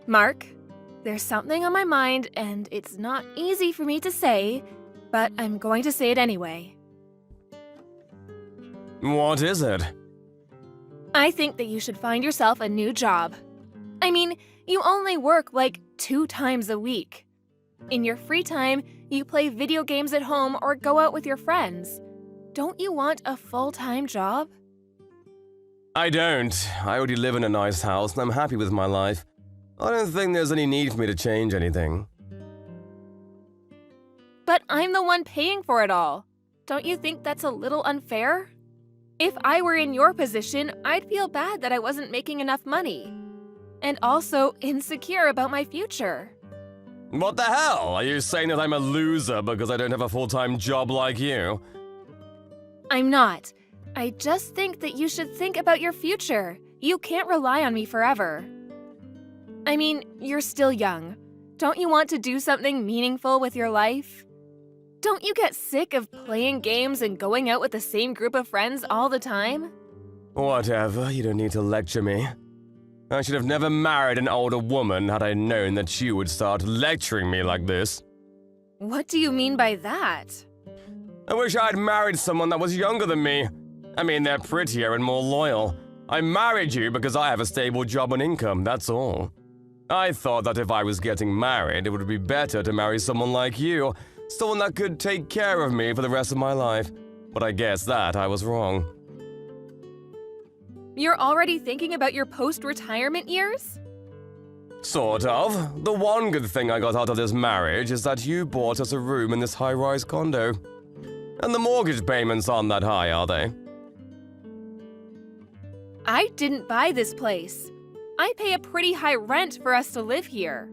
Mark, there's something on my mind and it's not easy for me to say, but I'm going to say it anyway. What is it? I think that you should find yourself a new job. I mean, you only work like 2 times a week. In your free time, you play video games at home or go out with your friends. Don't you want a full-time job? I don't. I already live in a nice house and I'm happy with my life. I don't think there's any need for me to change anything. But I'm the one paying for it all. Don't you think that's a little unfair? If I were in your position, I'd feel bad that I wasn't making enough money. And also insecure about my future. What the hell? Are you saying that I'm a loser because I don't have a full-time job like you? I'm not. I just think that you should think about your future. You can't rely on me forever. I mean, you're still young. Don't you want to do something meaningful with your life? Don't you get sick of playing games and going out with the same group of friends all the time? Whatever, you don't need to lecture me. I should have never married an older woman had I known that you would start lecturing me like this. What do you mean by that? I wish I'd married someone that was younger than me. I mean, they're prettier and more loyal. I married you because I have a stable job and income, that's all. I thought that if I was getting married, it would be better to marry someone like you, someone that could take care of me for the rest of my life. But I guess that I was wrong. You're already thinking about your post-retirement years? Sort of. The one good thing I got out of this marriage is that you bought us a room in this high-rise condo. And the mortgage payments aren't that high, are they? I didn't buy this place. I pay a pretty high rent for us to live here.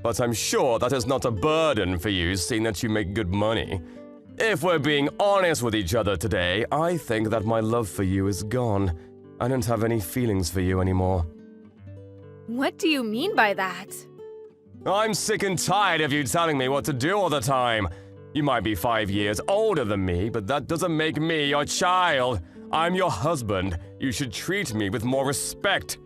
But I'm sure that is not a burden for you, seeing that you make good money. If we're being honest with each other today, I think that my love for you is gone. I don't have any feelings for you anymore. What do you mean by that? I'm sick and tired of you telling me what to do all the time. You might be 5 years older than me, but that doesn't make me your child. I'm your husband. You should treat me with more respect.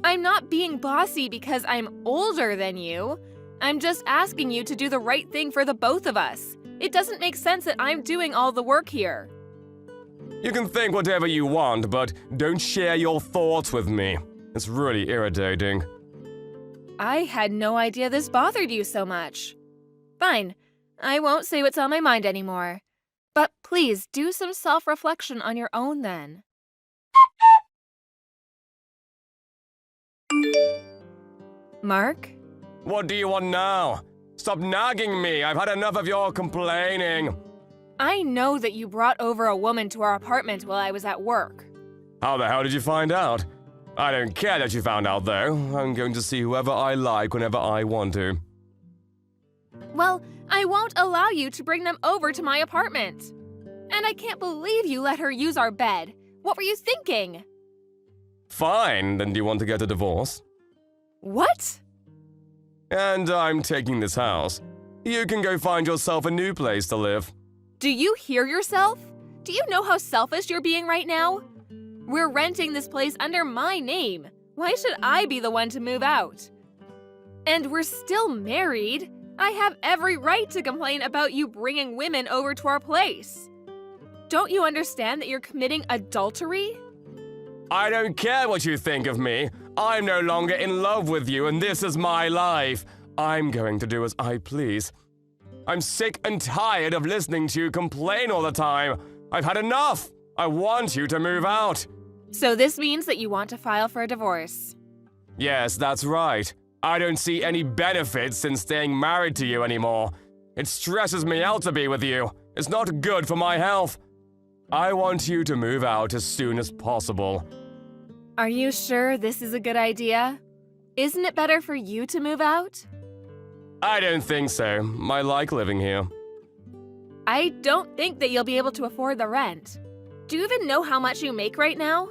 I'm not being bossy because I'm older than you. I'm just asking you to do the right thing for the both of us. It doesn't make sense that I'm doing all the work here. You can think whatever you want, but don't share your thoughts with me. It's really irritating. I had no idea this bothered you so much. Fine, I won't say what's on my mind anymore. But please do some self-reflection on your own then. Mark? What do you want now? Stop nagging me. I've had enough of your complaining. I know that you brought over a woman to our apartment while I was at work. How the hell did you find out? I don't care that you found out, though. I'm going to see whoever I like whenever I want to. Well, I won't allow you to bring them over to my apartment. And I can't believe you let her use our bed. What were you thinking? Fine, then do you want to get a divorce? What? And I'm taking this house. You can go find yourself a new place to live. Do you hear yourself? Do you know how selfish you're being right now? We're renting this place under my name. Why should I be the one to move out? And we're still married. I have every right to complain about you bringing women over to our place. Don't you understand that you're committing adultery? I don't care what you think of me. I'm no longer in love with you, and this is my life. I'm going to do as I please. I'm sick and tired of listening to you complain all the time. I've had enough. I want you to move out. So this means that you want to file for a divorce. Yes, that's right. I don't see any benefits in staying married to you anymore. It stresses me out to be with you. It's not good for my health. I want you to move out as soon as possible. Are you sure this is a good idea? Isn't it better for you to move out? I don't think so. I like living here. I don't think that you'll be able to afford the rent. Do you even know how much you make right now?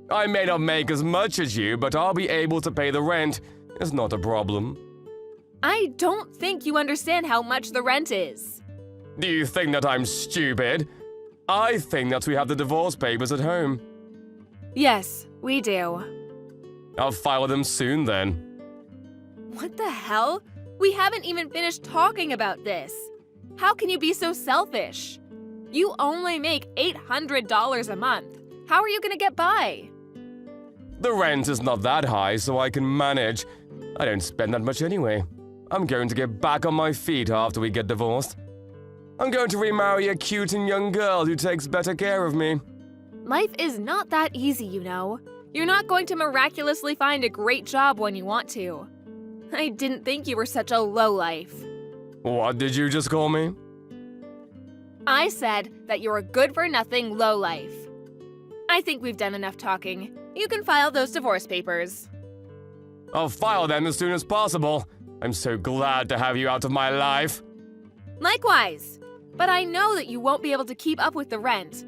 I may not make as much as you, but I'll be able to pay the rent. It's not a problem. I don't think you understand how much the rent is. Do you think that I'm stupid? I think that we have the divorce papers at home. Yes, we do. I'll file them soon then. What the hell? We haven't even finished talking about this. How can you be so selfish? You only make $800 a month. How are you gonna get by? The rent is not that high, so I can manage. I don't spend that much anyway. I'm going to get back on my feet after we get divorced. I'm going to remarry a cute and young girl who takes better care of me. Life is not that easy, you know. You're not going to miraculously find a great job when you want to. I didn't think you were such a lowlife. What did you just call me? I said that you're a good-for-nothing lowlife. I think we've done enough talking. You can file those divorce papers. I'll file them as soon as possible. I'm so glad to have you out of my life. Likewise. But I know that you won't be able to keep up with the rent.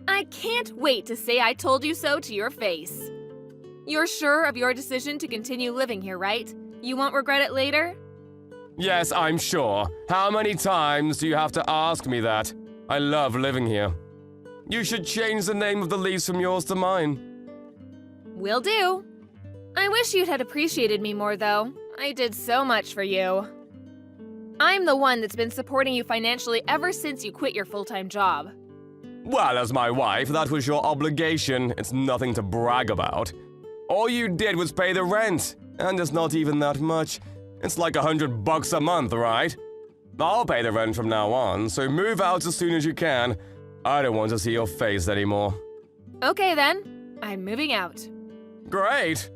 I can't wait to say I told you so to your face. You're sure of your decision to continue living here, right? You won't regret it later? Yes, I'm sure. How many times do you have to ask me that? I love living here. You should change the name of the lease from yours to mine. Will do. I wish you'd had appreciated me more, though. I did so much for you. I'm the one that's been supporting you financially ever since you quit your full-time job. Well, as my wife, that was your obligation. It's nothing to brag about. All you did was pay the rent, and it's not even that much. It's like $100 a month, right? I'll pay the rent from now on, so move out as soon as you can. I don't want to see your face anymore. Okay then, I'm moving out. Great!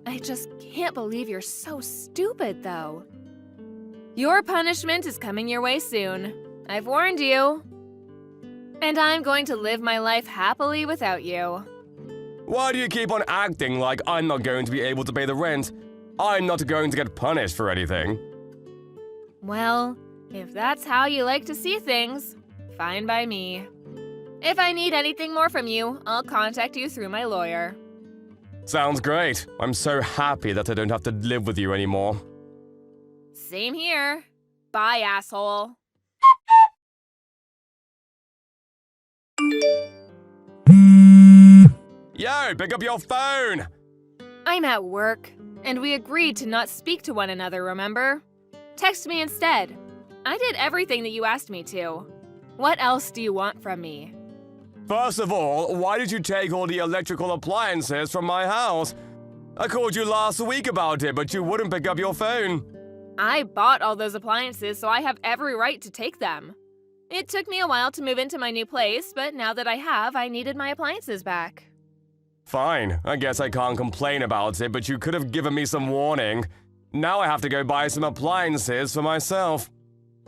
I just can't believe you're so stupid, though. Your punishment is coming your way soon. I've warned you. And I'm going to live my life happily without you. Why do you keep on acting like I'm not going to be able to pay the rent? I'm not going to get punished for anything. Well, if that's how you like to see things, fine by me. If I need anything more from you, I'll contact you through my lawyer. Sounds great. I'm so happy that I don't have to live with you anymore. Same here. Bye, asshole. Yo, pick up your phone! I'm at work, and we agreed to not speak to one another, remember? Text me instead. I did everything that you asked me to. What else do you want from me? First of all, why did you take all the electrical appliances from my house? I called you last week about it, but you wouldn't pick up your phone. I bought all those appliances, so I have every right to take them. It took me a while to move into my new place, but now that I have, I needed my appliances back. Fine, I guess I can't complain about it, but you could have given me some warning. Now I have to go buy some appliances for myself.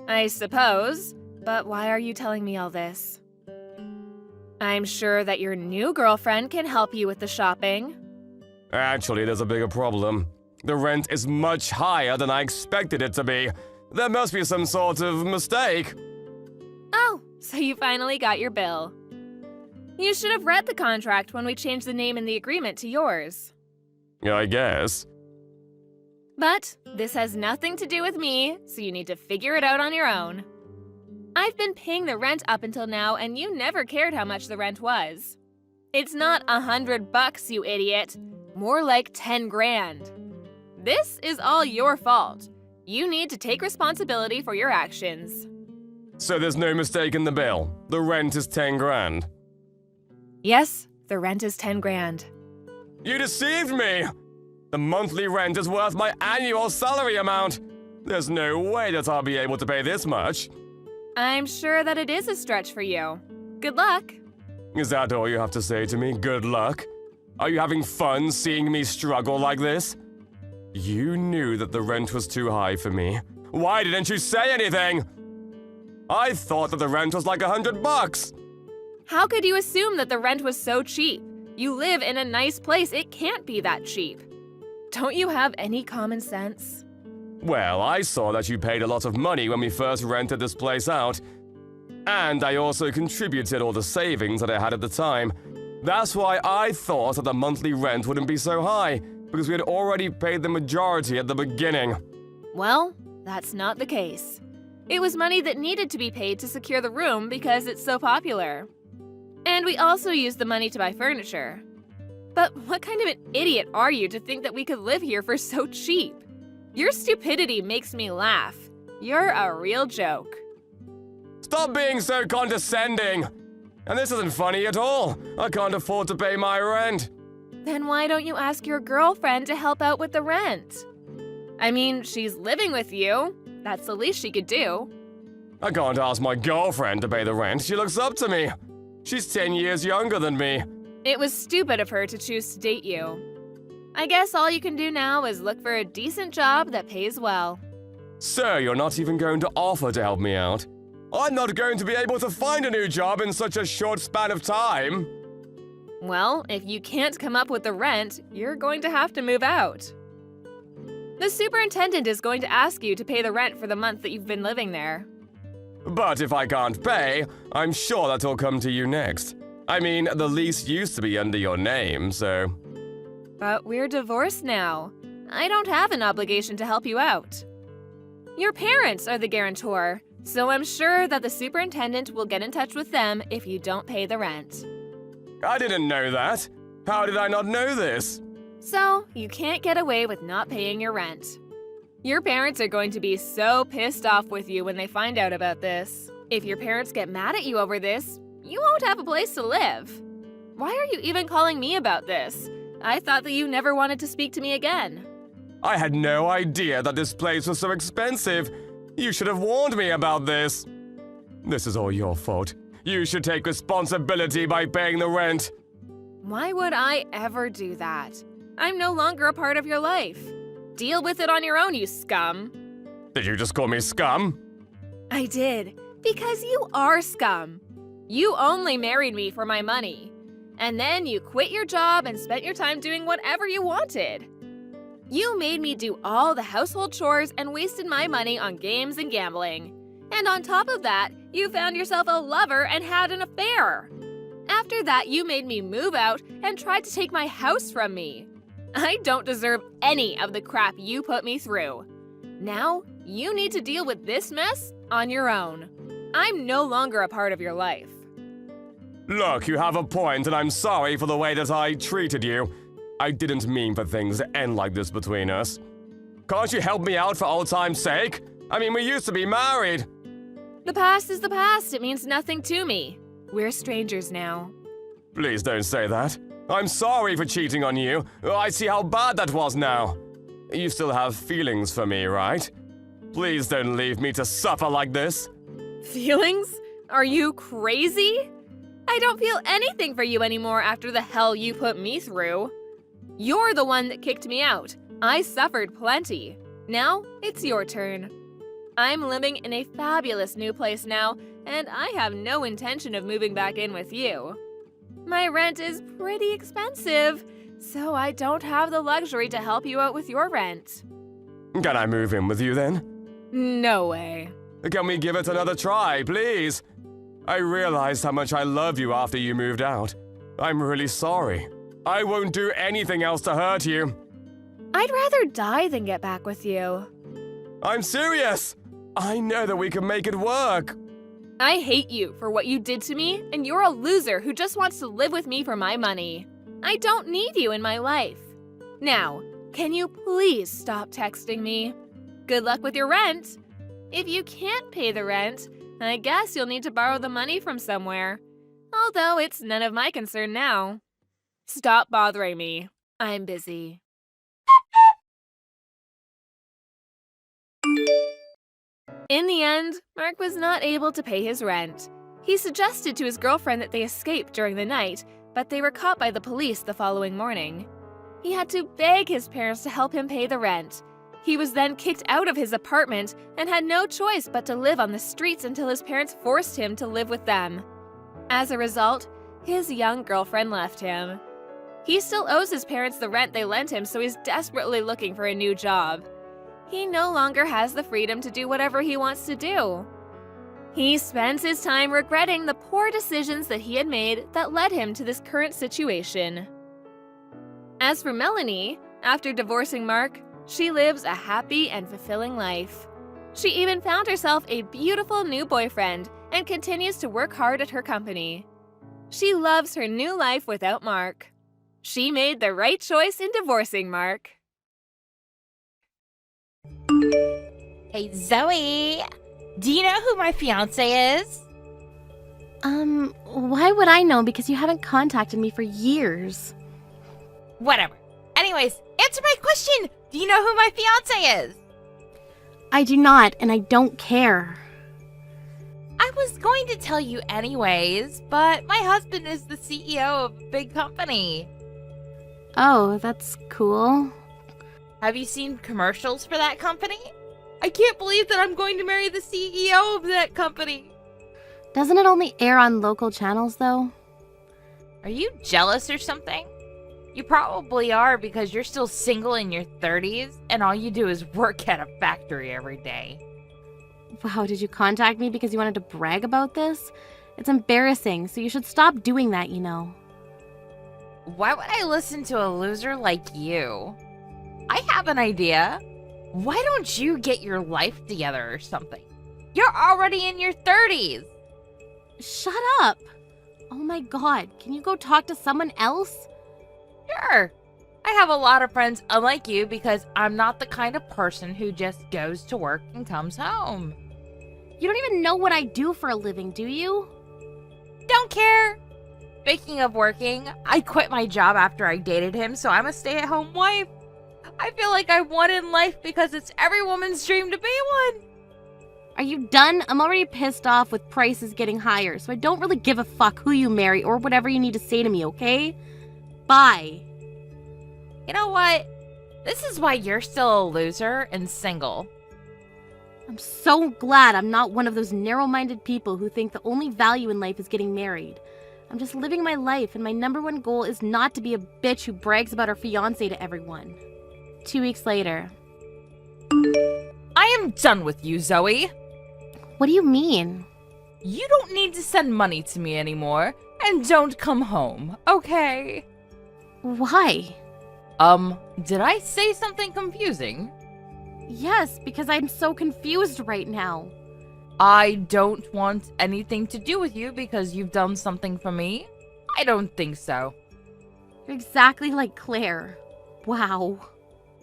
I suppose, but why are you telling me all this? I'm sure that your new girlfriend can help you with the shopping. Actually, there's a bigger problem. The rent is much higher than I expected it to be. There must be some sort of mistake. Oh, so you finally got your bill. You should have read the contract when we changed the name in the agreement to yours. I guess. But this has nothing to do with me, so you need to figure it out on your own. I've been paying the rent up until now, and you never cared how much the rent was. It's not $100, you idiot. More like 10 grand. This is all your fault. You need to take responsibility for your actions. So there's no mistake in the bill. The rent is 10 grand. Yes, the rent is 10 grand. You deceived me! The monthly rent is worth my annual salary amount. There's no way that I'll be able to pay this much. I'm sure that it is a stretch for you. Good luck. Is that all you have to say to me? Good luck? Are you having fun seeing me struggle like this? You knew that the rent was too high for me. Why didn't you say anything? I thought that the rent was like $100. How could you assume that the rent was so cheap? You live in a nice place. It can't be that cheap. Don't you have any common sense? Well, I saw that you paid a lot of money when we first rented this place out. And I also contributed all the savings that I had at the time. That's why I thought that the monthly rent wouldn't be so high, because we had already paid the majority at the beginning. Well, that's not the case. It was money that needed to be paid to secure the room because it's so popular. And we also used the money to buy furniture. But what kind of an idiot are you to think that we could live here for so cheap? Your stupidity makes me laugh. You're a real joke. Stop being so condescending! And this isn't funny at all. I can't afford to pay my rent. Then why don't you ask your girlfriend to help out with the rent? I mean, she's living with you. That's the least she could do. I can't ask my girlfriend to pay the rent. She looks up to me. She's 10 years younger than me. It was stupid of her to choose to date you. I guess all you can do now is look for a decent job that pays well. Sir, you're not even going to offer to help me out. I'm not going to be able to find a new job in such a short span of time. Well, if you can't come up with the rent, you're going to have to move out. The superintendent is going to ask you to pay the rent for the month that you've been living there. But if I can't pay, I'm sure that will come to you next. I mean, the lease used to be under your name, so... But we're divorced now. I don't have an obligation to help you out. Your parents are the guarantor, so I'm sure that the superintendent will get in touch with them if you don't pay the rent. I didn't know that. How did I not know this? So, you can't get away with not paying your rent. Your parents are going to be so pissed off with you when they find out about this. If your parents get mad at you over this, you won't have a place to live. Why are you even calling me about this? I thought that you never wanted to speak to me again. I had no idea that this place was so expensive. You should have warned me about this. This is all your fault. You should take responsibility by paying the rent. Why would I ever do that? I'm no longer a part of your life. Deal with it on your own, you scum. Did you just call me scum? I did, because you are scum. You only married me for my money. And then you quit your job and spent your time doing whatever you wanted. You made me do all the household chores and wasted my money on games and gambling. And on top of that, you found yourself a lover and had an affair. After that, you made me move out and tried to take my house from me. I don't deserve any of the crap you put me through. Now, you need to deal with this mess on your own. I'm no longer a part of your life. Look, you have a point, and I'm sorry for the way that I treated you. I didn't mean for things to end like this between us. Can't you help me out for old time's sake? I mean, we used to be married. The past is the past. It means nothing to me. We're strangers now. Please don't say that. I'm sorry for cheating on you. I see how bad that was now. You still have feelings for me, right? Please don't leave me to suffer like this. Feelings? Are you crazy? I don't feel anything for you anymore after the hell you put me through. You're the one that kicked me out. I suffered plenty. Now, it's your turn. I'm living in a fabulous new place now, and I have no intention of moving back in with you. My rent is pretty expensive, so I don't have the luxury to help you out with your rent. Can I move in with you then? No way. Can we give it another try, please? I realized how much I love you after you moved out. I'm really sorry. I won't do anything else to hurt you. I'd rather die than get back with you. I'm serious! I know that we can make it work. I hate you for what you did to me, and you're a loser who just wants to live with me for my money. I don't need you in my life. Now, can you please stop texting me? Good luck with your rent. If you can't pay the rent, I guess you'll need to borrow the money from somewhere. Although it's none of my concern now. Stop bothering me. I'm busy. In the end, Mark was not able to pay his rent. He suggested to his girlfriend that they escape during the night, but they were caught by the police the following morning. He had to beg his parents to help him pay the rent. He was then kicked out of his apartment and had no choice but to live on the streets until his parents forced him to live with them. As a result, his young girlfriend left him. He still owes his parents the rent they lent him, so he's desperately looking for a new job. He no longer has the freedom to do whatever he wants to do. He spends his time regretting the poor decisions that he had made that led him to this current situation. As for Melanie, after divorcing Mark, she lives a happy and fulfilling life. She even found herself a beautiful new boyfriend and continues to work hard at her company. She loves her new life without Mark. She made the right choice in divorcing Mark. Hey, Zoe. Do you know who my fiance is? Why would I know? Because you haven't contacted me for years. Whatever. Anyways, answer my question. Do you know who my fiance is? I do not, and I don't care. I was going to tell you anyways, but my husband is the CEO of a big company. Oh, that's cool. Have you seen commercials for that company? I can't believe that I'm going to marry the CEO of that company. Doesn't it only air on local channels, though? Are you jealous or something? You probably are because you're still single in your 30s and all you do is work at a factory every day. Wow, did you contact me because you wanted to brag about this? It's embarrassing, so you should stop doing that, you know. Why would I listen to a loser like you? I have an idea. Why don't you get your life together or something? You're already in your 30s. Shut up! Oh my god, can you go talk to someone else? Sure. I have a lot of friends unlike you because I'm not the kind of person who just goes to work and comes home. You don't even know what I do for a living, do you? Don't care. Speaking of working, I quit my job after I dated him, so I'm a stay-at-home wife. I feel like I won in life because it's every woman's dream to be one. Are you done? I'm already pissed off with prices getting higher, so I don't really give a fuck who you marry or whatever you need to say to me, okay? Bye. You know what? This is why you're still a loser and single. I'm so glad I'm not one of those narrow-minded people who think the only value in life is getting married. I'm just living my life, and my number one goal is not to be a bitch who brags about her fiancé to everyone. 2 weeks later. I am done with you, Zoe. What do you mean? You don't need to send money to me anymore, and don't come home, okay? Why? Did I say something confusing? Yes, because I'm so confused right now. I don't want anything to do with you because you've done something for me? I don't think so. You're exactly like Claire. Wow.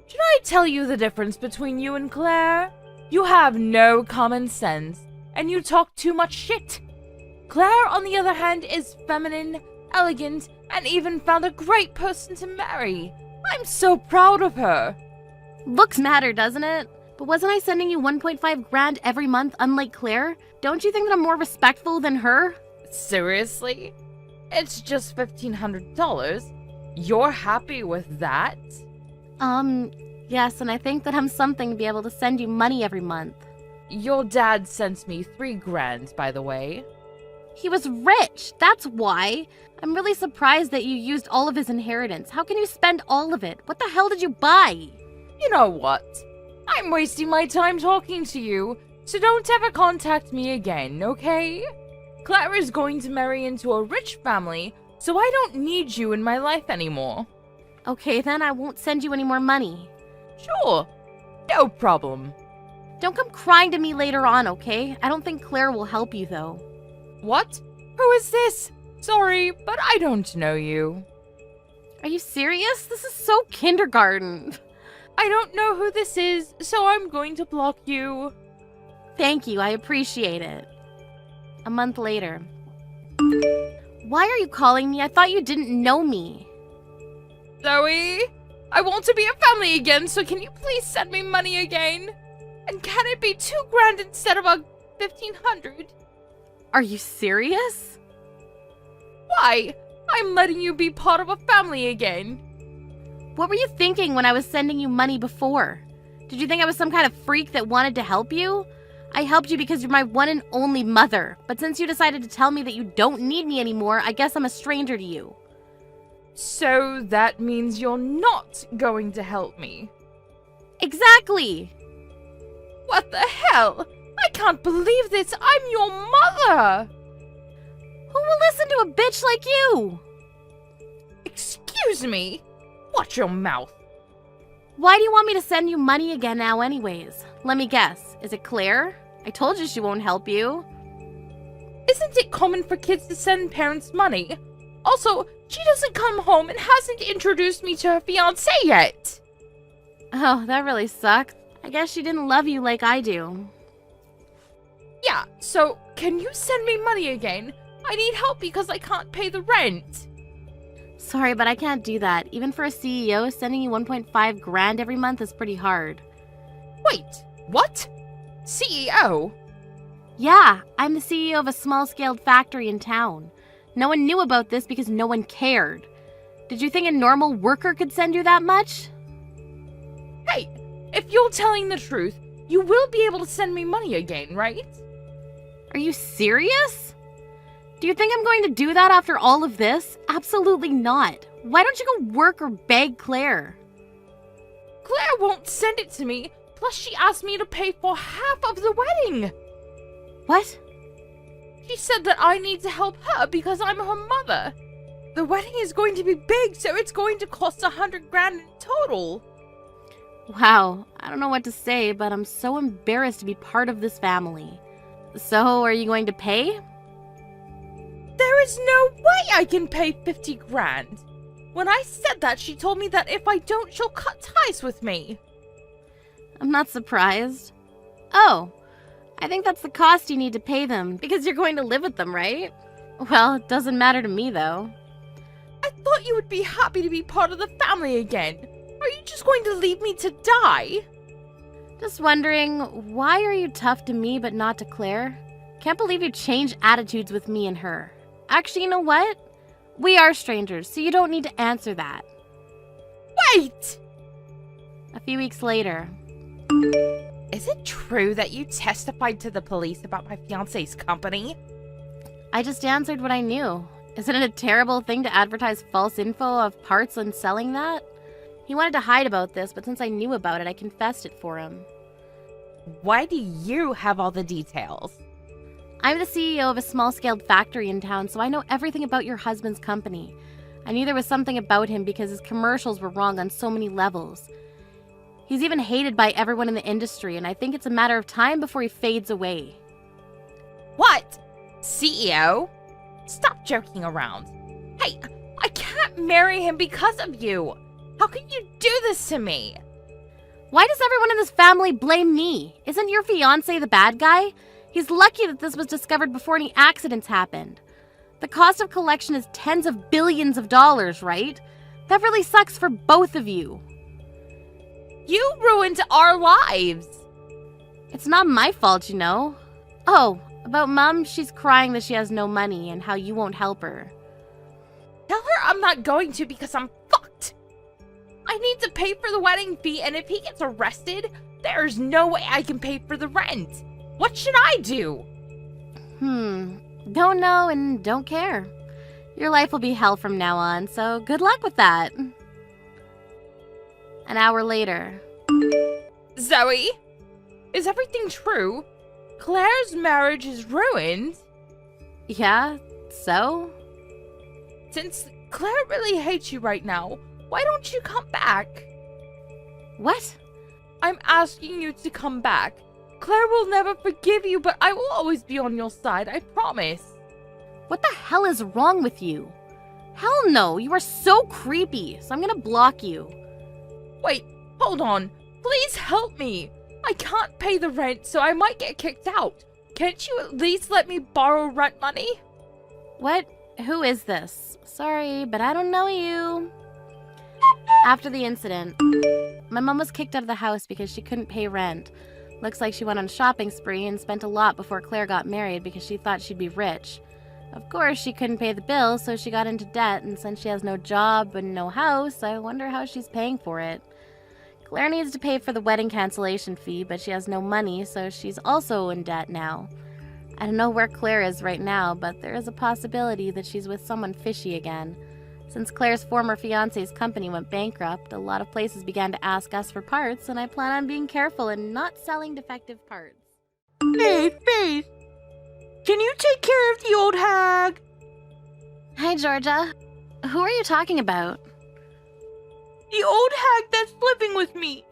Should I tell you the difference between you and Claire? You have no common sense, and you talk too much shit. Claire, on the other hand, is feminine, elegant, and even found a great person to marry. I'm so proud of her. Looks matter, doesn't it? But wasn't I sending you 1.5 grand every month, unlike Claire? Don't you think that I'm more respectful than her? Seriously? It's just $1,500. You're happy with that? Yes, and I think that I'm something to be able to send you money every month. Your dad sent me 3 grand, by the way. He was rich, that's why. I'm really surprised that you used all of his inheritance. How can you spend all of it? What the hell did you buy? You know what? I'm wasting my time talking to you, so don't ever contact me again, okay? Claire is going to marry into a rich family, so I don't need you in my life anymore. Okay, then I won't send you any more money. Sure, no problem. Don't come crying to me later on, okay? I don't think Claire will help you, though. What? Who is this? Sorry, but I don't know you. Are you serious? This is so kindergarten. I don't know who this is, so I'm going to block you. Thank you, I appreciate it. A month later. Why are you calling me? I thought you didn't know me. Zoe, I want to be a family again, so can you please send me money again? And can it be 2 grand instead of a 1,500? Are you serious? Why? I'm letting you be part of a family again. What were you thinking when I was sending you money before? Did you think I was some kind of freak that wanted to help you? I helped you because you're my one and only mother, but since you decided to tell me that you don't need me anymore, I guess I'm a stranger to you. So that means you're not going to help me. Exactly! What the hell? I can't believe this! I'm your mother! Who will listen to a bitch like you? Excuse me? Watch your mouth. Why do you want me to send you money again now anyways? Let me guess. Is it Claire? I told you she won't help you. Isn't it common for kids to send parents money? Also, she doesn't come home and hasn't introduced me to her fiancé yet. Oh, that really sucks. I guess she didn't love you like I do. Yeah, so can you send me money again? I need help because I can't pay the rent. Sorry, but I can't do that. Even for a CEO, sending you 1.5 grand every month is pretty hard. Wait, what? CEO? Yeah, I'm the CEO of a small-scaled factory in town. No one knew about this because no one cared. Did you think a normal worker could send you that much? Hey, if you're telling the truth, you will be able to send me money again, right? Are you serious? Do you think I'm going to do that after all of this? Absolutely not. Why don't you go work or beg Claire? Claire won't send it to me, plus she asked me to pay for half of the wedding. What? She said that I need to help her because I'm her mother. The wedding is going to be big, so it's going to cost 100 grand in total. Wow, I don't know what to say, but I'm so embarrassed to be part of this family. So, are you going to pay? There is no way I can pay 50 grand. When I said that, she told me that if I don't, she'll cut ties with me. I'm not surprised. Oh, I think that's the cost you need to pay them, because you're going to live with them, right? Well, it doesn't matter to me, though. I thought you would be happy to be part of the family again. Are you just going to leave me to die? Just wondering, why are you tough to me but not to Claire? Can't believe you changed attitudes with me and her. Actually, you know what? We are strangers, so you don't need to answer that. Wait! A few weeks later. Is it true that you testified to the police about my fiance's company? I just answered what I knew. Isn't it a terrible thing to advertise false info of parts and selling that? He wanted to hide about this, but since I knew about it, I confessed it for him. Why do you have all the details? I'm the CEO of a small-scaled factory in town, so I know everything about your husband's company. I knew there was something about him because his commercials were wrong on so many levels. He's even hated by everyone in the industry, and I think it's a matter of time before he fades away. What? CEO? Stop joking around. Hey, I can't marry him because of you. How can you do this to me? Why does everyone in this family blame me? Isn't your fiancé the bad guy? He's lucky that this was discovered before any accidents happened. The cost of collection is tens of billions of dollars, right? That really sucks for both of you. You ruined our lives. It's not my fault, you know. Oh, about Mom, she's crying that she has no money and how you won't help her. Tell her I'm not going to because I'm fucked. I need to pay for the wedding fee, and if he gets arrested, there's no way I can pay for the rent. What should I do? Don't know and don't care. Your life will be hell from now on, so good luck with that. An hour later. Zoe, is everything true? Claire's marriage is ruined. Yeah, so? Since Claire really hates you right now, why don't you come back? What? I'm asking you to come back. Claire will never forgive you, but I will always be on your side, I promise. What the hell is wrong with you? Hell no, you are so creepy, so I'm gonna block you. Wait, hold on. Please help me. I can't pay the rent, so I might get kicked out. Can't you at least let me borrow rent money? What? Who is this? Sorry, but I don't know you. After the incident, my mom was kicked out of the house because she couldn't pay rent. Looks like she went on a shopping spree and spent a lot before Claire got married because she thought she'd be rich. Of course, she couldn't pay the bill, so she got into debt, and since she has no job and no house, I wonder how she's paying for it. Claire needs to pay for the wedding cancellation fee, but she has no money, so she's also in debt now. I don't know where Claire is right now, but there is a possibility that she's with someone fishy again. Since Claire's former fiance's company went bankrupt, a lot of places began to ask us for parts, and I plan on being careful and not selling defective parts. Hey, Faith! Can you take care of the old hag? Hi, Georgia. Who are you talking about? The old hag that's living with me.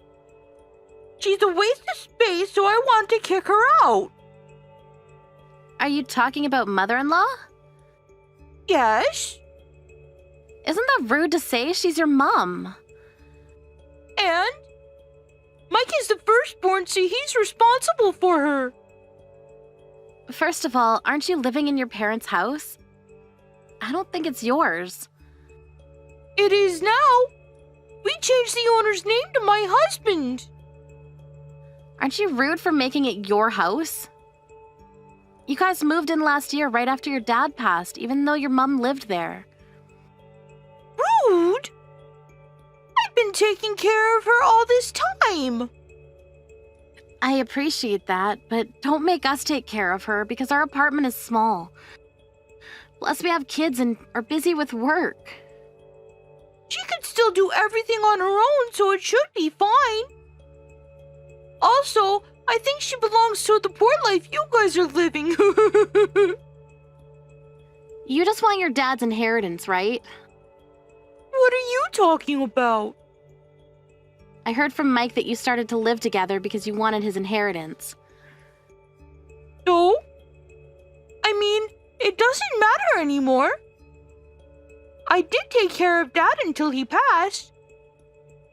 She's a waste of space, so I want to kick her out. Are you talking about mother-in-law? Yes? Isn't that rude to say? She's your mom. And? Mike is the first firstborn, so he's responsible for her. First of all, aren't you living in your parents' house? I don't think it's yours. It is now. We changed the owner's name to my husband. Aren't you rude for making it your house? You guys moved in last year right after your dad passed, even though your mom lived there. Rude? I've been taking care of her all this time. I appreciate that, but don't make us take care of her because our apartment is small. Plus, we have kids and are busy with work. She could still do everything on her own, so it should be fine. Also, I think she belongs to the poor life you guys are living. You just want your dad's inheritance, right? What are you talking about? I heard from Mike that you started to live together because you wanted his inheritance. So? I mean, it doesn't matter anymore. I did take care of Dad until he passed.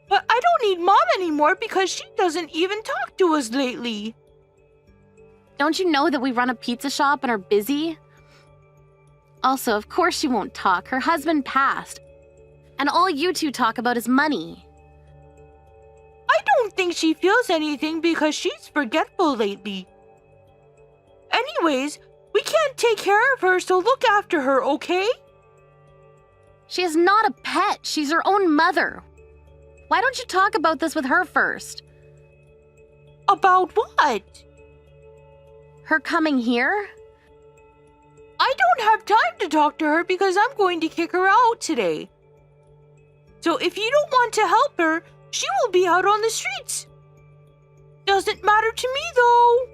But I don't need Mom anymore because she doesn't even talk to us lately. Don't you know that we run a pizza shop and are busy? Also, of course she won't talk. Her husband passed. And all you two talk about is money. I don't think she feels anything because she's forgetful lately. Anyways, we can't take care of her, so look after her, okay? She is not a pet. She's her own mother. Why don't you talk about this with her first? About what? Her coming here? I don't have time to talk to her because I'm going to kick her out today. So if you don't want to help her, she will be out on the streets. Doesn't matter to me, though.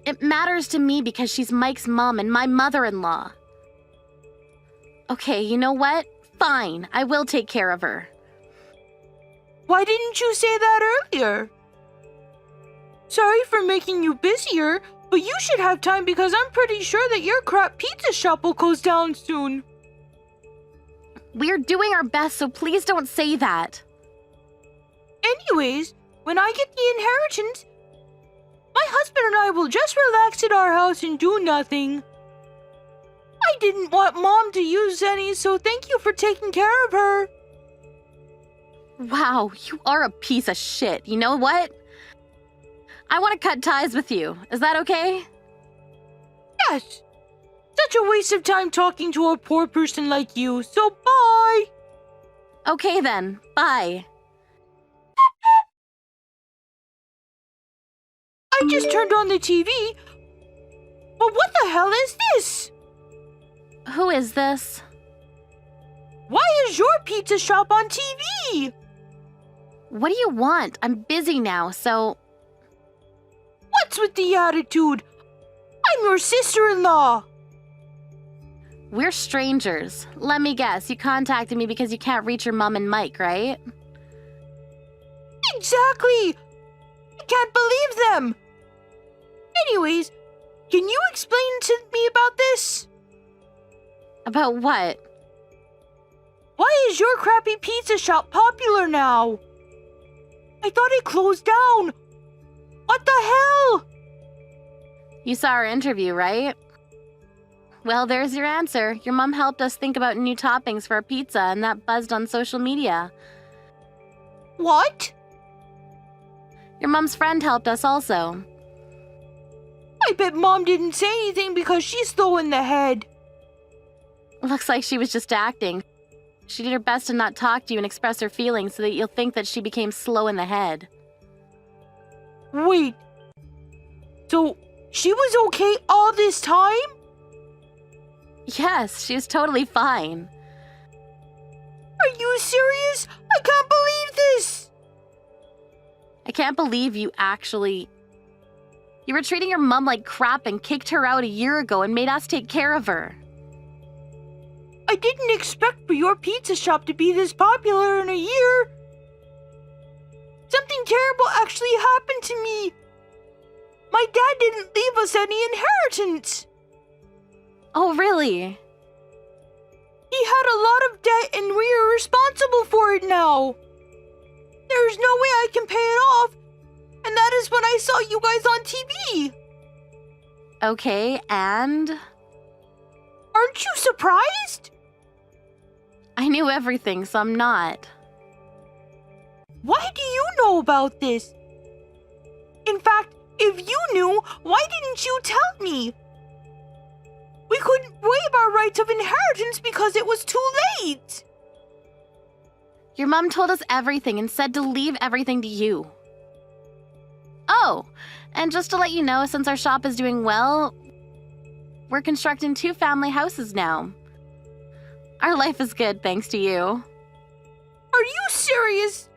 It matters to me because she's Mike's mom and my mother-in-law. Okay, you know what? Fine, I will take care of her. Why didn't you say that earlier? Sorry for making you busier, but you should have time because I'm pretty sure that your crap pizza shop will close down soon. We're doing our best, so please don't say that. Anyways, when I get the inheritance, my husband and I will just relax at our house and do nothing. I didn't want Mom to use any, so thank you for taking care of her. Wow, you are a piece of shit. You know what? I want to cut ties with you. Is that okay? Yes. Such a waste of time talking to a poor person like you, so bye. Okay then, bye. I just turned on the TV. But what the hell is this? Who is this? Why is your pizza shop on TV? What do you want? I'm busy now, so... What's with the attitude? I'm your sister-in-law. We're strangers. Let me guess, you contacted me because you can't reach your mom and Mike, right? Exactly. I can't believe them. Anyways, can you explain to me about this? About what? Why is your crappy pizza shop popular now? I thought it closed down. What the hell? You saw our interview, right? Well, there's your answer. Your mom helped us think about new toppings for our pizza, and that buzzed on social media. What? Your mom's friend helped us also. I bet Mom didn't say anything because she's slow in the head. Looks like she was just acting. She did her best to not talk to you and express her feelings so that you'll think that she became slow in the head. Wait. So, she was okay all this time? Yes, she was totally fine. Are you serious? I can't believe this! I can't believe you actually... You were treating your mom like crap and kicked her out a year ago and made us take care of her. I didn't expect for your pizza shop to be this popular in a year. Something terrible actually happened to me. My dad didn't leave us any inheritance. Oh, really? He had a lot of debt and we are responsible for it now. There's no way I can pay it off, this when I saw you guys on TV. Okay, and? Aren't you surprised? I knew everything, so I'm not. Why do you know about this? In fact, if you knew, why didn't you tell me? We couldn't waive our rights of inheritance because it was too late. Your mom told us everything and said to leave everything to you. Oh, and just to let you know, since our shop is doing well, we're constructing 2 family houses now. Our life is good thanks to you. Are you serious?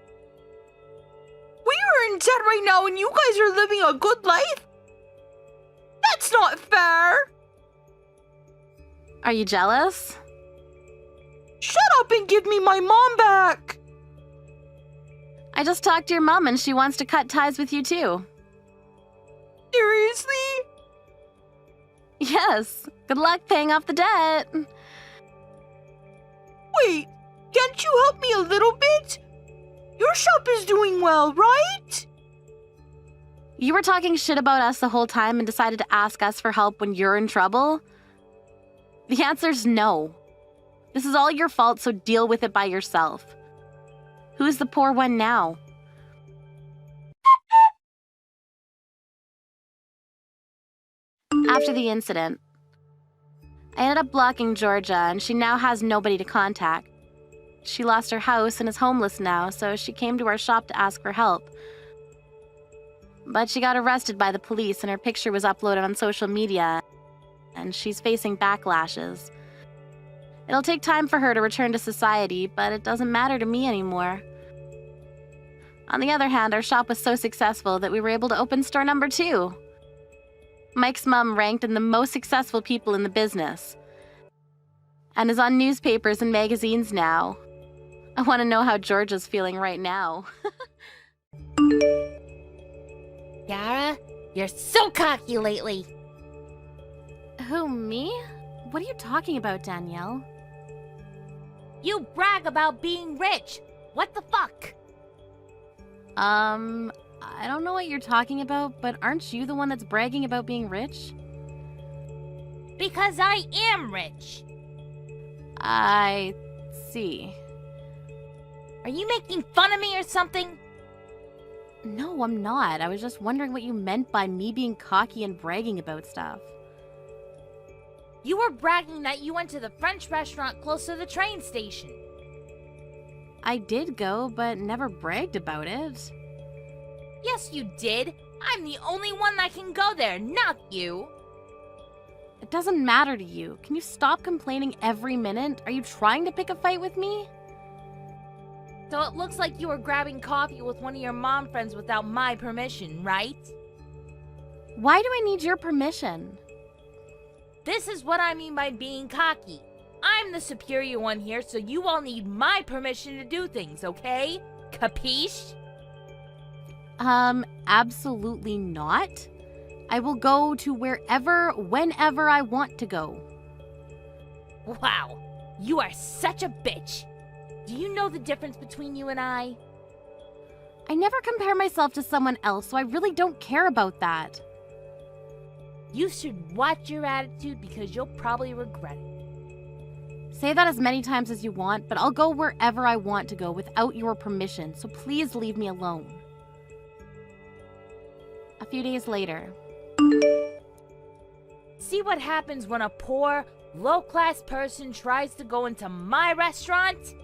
We are in debt right now and you guys are living a good life? That's not fair. Are you jealous? Shut up and give me my mom back. I just talked to your mom and she wants to cut ties with you too. Seriously? Yes. Good luck paying off the debt. Wait, can't you help me a little bit? Your shop is doing well, right? You were talking shit about us the whole time and decided to ask us for help when you're in trouble? The answer's no. This is all your fault, so deal with it by yourself. Who's the poor one now? After the incident, I ended up blocking Georgia, and she now has nobody to contact. She lost her house and is homeless now, so she came to our shop to ask for help. But she got arrested by the police, and her picture was uploaded on social media, and she's facing backlashes. It'll take time for her to return to society, but it doesn't matter to me anymore. On the other hand, our shop was so successful that we were able to open store number 2. Mike's mom ranked in the most successful people in the business and is on newspapers and magazines now. I want to know how Georgia's feeling right now. Yara, you're so cocky lately. Who, me? What are you talking about, Danielle? You brag about being rich. What the fuck? I don't know what you're talking about, but aren't you the one that's bragging about being rich? Because I am rich. I see. Are you making fun of me or something? No, I'm not. I was just wondering what you meant by me being cocky and bragging about stuff. You were bragging that you went to the French restaurant close to the train station. I did go, but never bragged about it. Yes, you did. I'm the only one that can go there, not you. It doesn't matter to you. Can you stop complaining every minute? Are you trying to pick a fight with me? So it looks like you were grabbing coffee with one of your mom friends without my permission, right? Why do I need your permission? This is what I mean by being cocky. I'm the superior one here, so you all need my permission to do things, okay? Capiche? Absolutely not. I will go to wherever, whenever I want to go. Wow, you are such a bitch. Do you know the difference between you and I? I never compare myself to someone else, so I really don't care about that. You should watch your attitude because you'll probably regret it. Say that as many times as you want, but I'll go wherever I want to go without your permission, so please leave me alone. A few days later. See what happens when a poor, low-class person tries to go into my restaurant?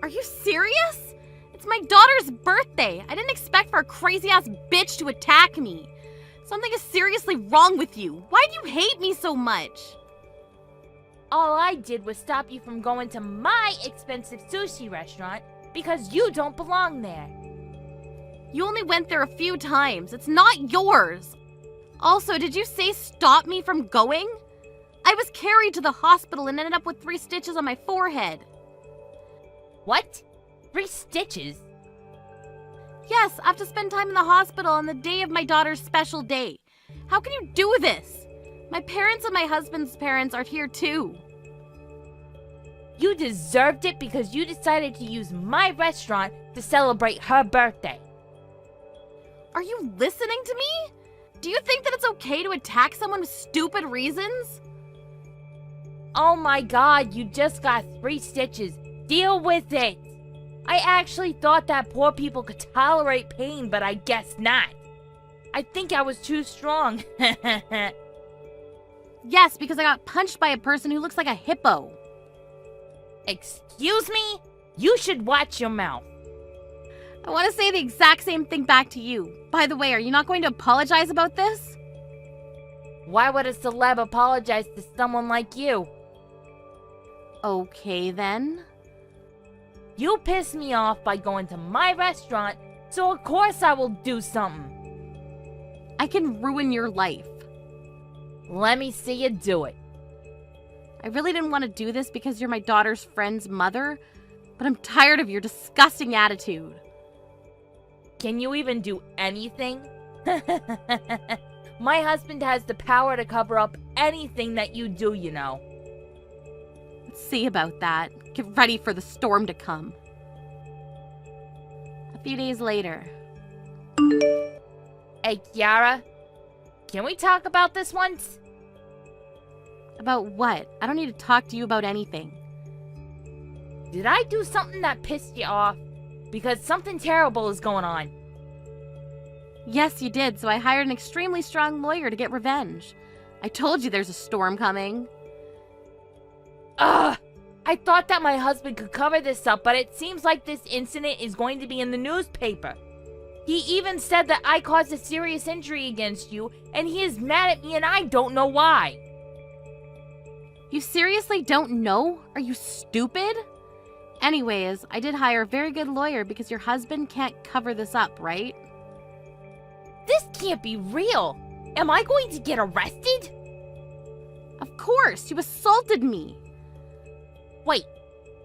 Are you serious? It's my daughter's birthday. I didn't expect for a crazy-ass bitch to attack me. Something is seriously wrong with you. Why do you hate me so much? All I did was stop you from going to my expensive sushi restaurant because you don't belong there. You only went there a few times. It's not yours. Also, did you say stop me from going? I was carried to the hospital and ended up with 3 stitches on my forehead. What? 3 stitches? Yes, I have to spend time in the hospital on the day of my daughter's special day. How can you do this? My parents and my husband's parents are here too. You deserved it because you decided to use my restaurant to celebrate her birthday. Are you listening to me? Do you think that it's okay to attack someone with stupid reasons? Oh my god, you just got 3 stitches. Deal with it. I actually thought that poor people could tolerate pain, but I guess not. I think I was too strong. Yes, because I got punched by a person who looks like a hippo. Excuse me? You should watch your mouth. I want to say the exact same thing back to you. By the way, are you not going to apologize about this? Why would a celeb apologize to someone like you? Okay, then. You pissed me off by going to my restaurant, so of course I will do something. I can ruin your life. Let me see you do it. I really didn't want to do this because you're my daughter's friend's mother, but I'm tired of your disgusting attitude. Can you even do anything? My husband has the power to cover up anything that you do, you know. Let's see about that. Get ready for the storm to come. A few days later. Hey, Kiara, can we talk about this once? About what? I don't need to talk to you about anything. Did I do something that pissed you off? Because something terrible is going on. Yes, you did, so I hired an extremely strong lawyer to get revenge. I told you there's a storm coming. Ugh! I thought that my husband could cover this up, but it seems like this incident is going to be in the newspaper. He even said that I caused a serious injury against you, and he is mad at me and I don't know why. You seriously don't know? Are you stupid? Anyways, I did hire a very good lawyer because your husband can't cover this up, right? This can't be real. Am I going to get arrested? Of course, you assaulted me. Wait,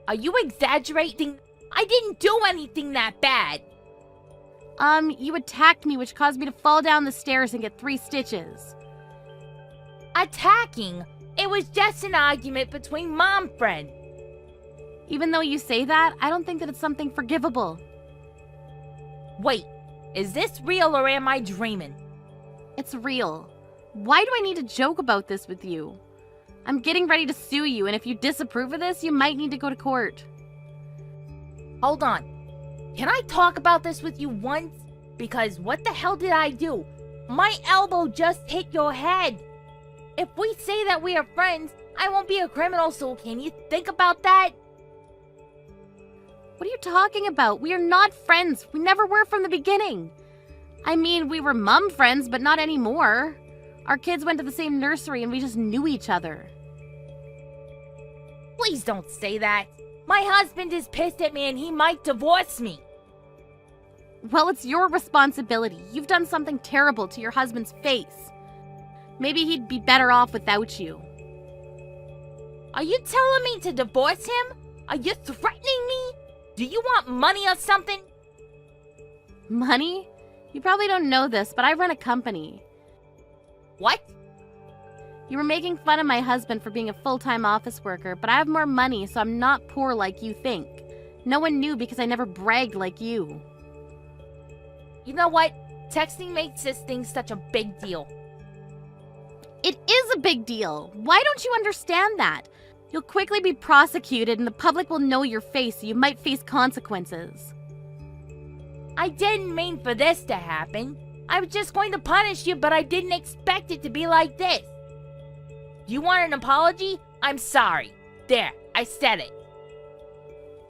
are you exaggerating? I didn't do anything that bad. You attacked me, which caused me to fall down the stairs and get 3 stitches. Attacking? It was just an argument between mom friends. Even though you say that, I don't think that it's something forgivable. Wait, is this real or am I dreaming? It's real. Why do I need to joke about this with you? I'm getting ready to sue you, and if you disapprove of this, you might need to go to court. Hold on. Can I talk about this with you once? Because what the hell did I do? My elbow just hit your head. If we say that we are friends, I won't be a criminal, so can you think about that? What are you talking about? We are not friends. We never were from the beginning. I mean, we were mum friends, but not anymore. Our kids went to the same nursery and we just knew each other. Please don't say that. My husband is pissed at me and he might divorce me. Well, it's your responsibility. You've done something terrible to your husband's face. Maybe he'd be better off without you. Are you telling me to divorce him? Are you threatening me? Do you want money or something? Money? You probably don't know this, but I run a company. What? You were making fun of my husband for being a full-time office worker, but I have more money, so I'm not poor like you think. No one knew because I never bragged like you. You know what? Texting makes this thing such a big deal. It is a big deal. Why don't you understand that? You'll quickly be prosecuted and the public will know your face, so you might face consequences. I didn't mean for this to happen. I was just going to punish you, but I didn't expect it to be like this. You want an apology? I'm sorry. There, I said it.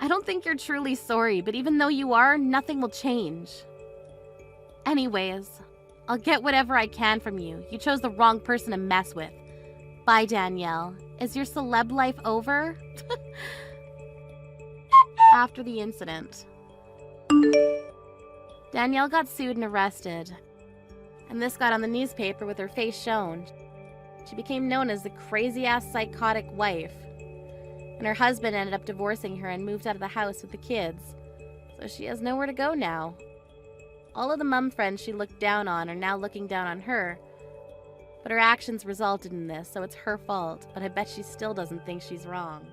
I don't think you're truly sorry, but even though you are, nothing will change. Anyways, I'll get whatever I can from you. You chose the wrong person to mess with. Bye, Danielle. Is your celeb life over? After the incident. Danielle got sued and arrested. And this got on the newspaper with her face shown. She became known as the crazy-ass psychotic wife. And her husband ended up divorcing her and moved out of the house with the kids. So she has nowhere to go now. All of the mum friends she looked down on are now looking down on her. But her actions resulted in this, so it's her fault. But I bet she still doesn't think she's wrong.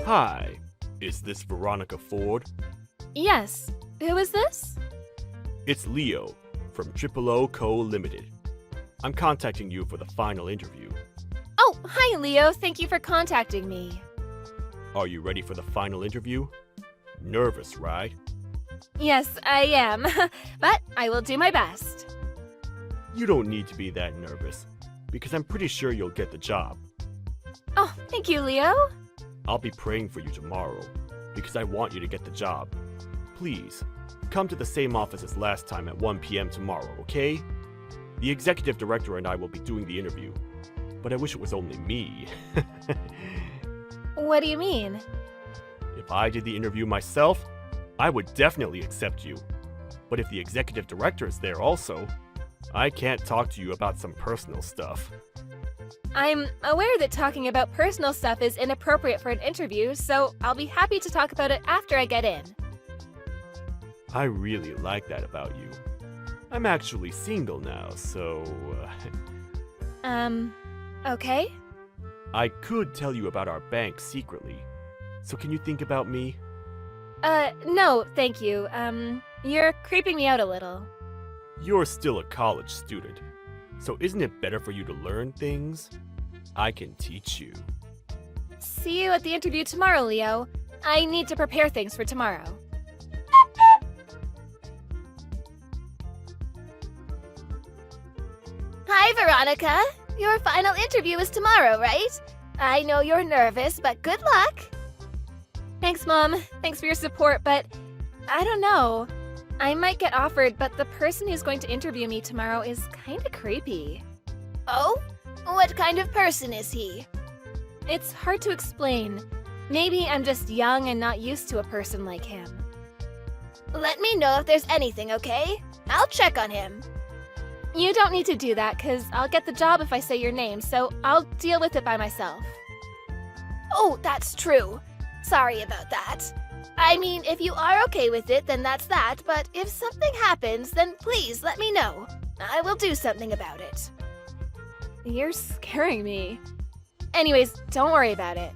Hi, is this Veronica Ford? Yes. Who is this? It's Leo from Triple O Co. Limited. I'm contacting you for the final interview. Oh, hi, Leo. Thank you for contacting me. Are you ready for the final interview? Nervous, right? Yes, I am. But I will do my best. You don't need to be that nervous, because I'm pretty sure you'll get the job. Oh, thank you, Leo. I'll be praying for you tomorrow, because I want you to get the job. Please, come to the same office as last time at 1 p.m. tomorrow, okay? The executive director and I will be doing the interview, but I wish it was only me. What do you mean? If I did the interview myself, I would definitely accept you. But if the executive director is there also, I can't talk to you about some personal stuff. I'm aware that talking about personal stuff is inappropriate for an interview, so I'll be happy to talk about it after I get in. I really like that about you. I'm actually single now, so... Okay? I could tell you about our bank secretly. So can you think about me? No, thank you. You're creeping me out a little. You're still a college student, so isn't it better for you to learn things? I can teach you. See you at the interview tomorrow, Leo. I need to prepare things for tomorrow. Hi, Veronica. Your final interview is tomorrow, right? I know you're nervous, but good luck. Thanks, Mom. Thanks for your support, but I don't know. I might get offered, but the person who's going to interview me tomorrow is kinda creepy. Oh? What kind of person is he? It's hard to explain. Maybe I'm just young and not used to a person like him. Let me know if there's anything, okay? I'll check on him. You don't need to do that, because I'll get the job if I say your name, so I'll deal with it by myself. Oh, that's true. Sorry about that. I mean, if you are okay with it, then that's that, but if something happens, then please let me know. I will do something about it. You're scaring me. Anyways, don't worry about it.